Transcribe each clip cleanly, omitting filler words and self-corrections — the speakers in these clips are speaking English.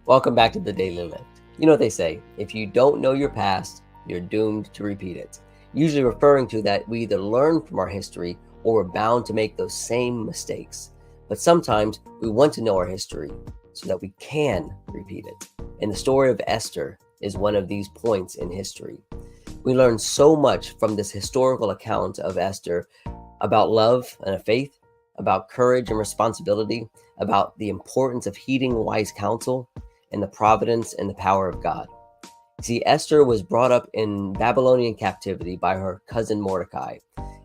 Welcome back to the Daily Lift. You know what they say, if you don't know your past, you're doomed to repeat it. Usually referring to that we either learn from our history or we're bound to make those same mistakes. But sometimes we want to know our history so that we can repeat it. And the story of Esther is one of these points in history. We learn so much from this historical account of Esther about love and faith, about courage and responsibility, about the importance of heeding wise counsel, and the providence and the power of God. See, Esther was brought up in Babylonian captivity by her cousin Mordecai,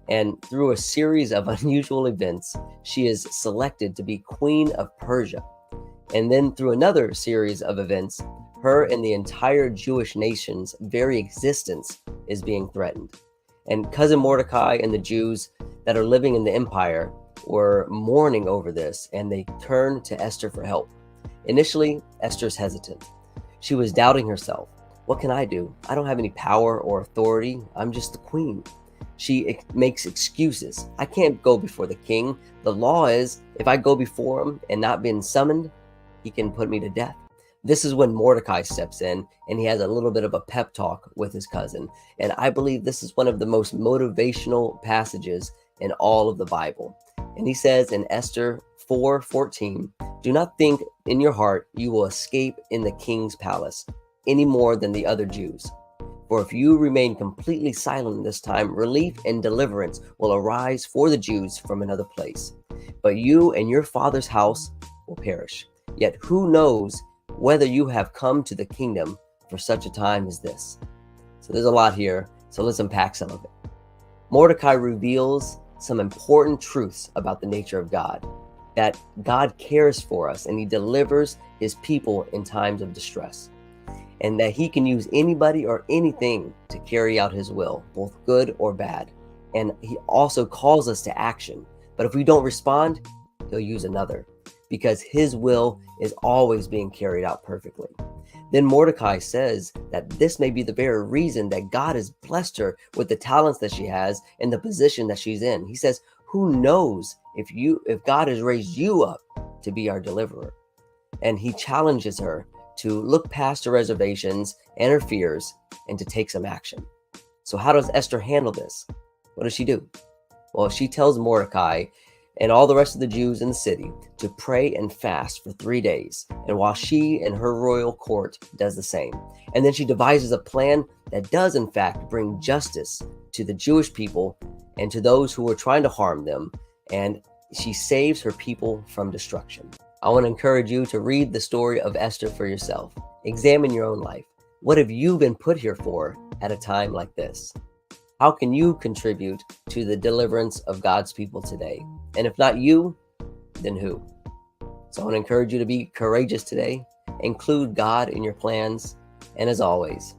and through a series of unusual events, she is selected to be queen of Persia. And then through another series of events, her and the entire Jewish nation's very existence is being threatened. And cousin Mordecai and the Jews that are living in the empire were mourning over this, and they turned to Esther for help. Initially, Esther's hesitant. She was doubting herself. What can I do? I don't have any power or authority. I'm just the queen. She makes excuses. I can't go before the king. The law is if I go before him and not been summoned, he can put me to death. This is when Mordecai steps in and he has a little bit of a pep talk with his cousin. And I believe this is one of the most motivational passages in all of the Bible. And he says in Esther 4:14, do not think in your heart you will escape in the king's palace any more than the other Jews. For if you remain completely silent this time, relief and deliverance will arise for the Jews from another place. But you and your father's house will perish. Yet who knows whether you have come to the kingdom for such a time as this? So there's a lot here, so let's unpack some of it. Mordecai reveals some important truths about the nature of God, that God cares for us and he delivers his people in times of distress, and that he can use anybody or anything to carry out his will, both good or bad. And he also calls us to action. But if we don't respond, he'll use another, because his will is always being carried out perfectly. Then Mordecai says that this may be the very reason that God has blessed her with the talents that she has and the position that she's in. He says, who knows if God has raised you up to be our deliverer? And he challenges her to look past her reservations and her fears and to take some action. So how does Esther handle this? What does she do? Well, she tells Mordecai and all the rest of the Jews in the city to pray and fast for 3 days. And while she and her royal court does the same. And then she devises a plan that does in fact bring justice to the Jewish people and to those who were trying to harm them. And she saves her people from destruction. I want to encourage you to read the story of Esther for yourself. Examine your own life. What have you been put here for at a time like this? How can you contribute to the deliverance of God's people today? And if not you, then who? So I want to encourage you to be courageous today. Include God in your plans. And as always,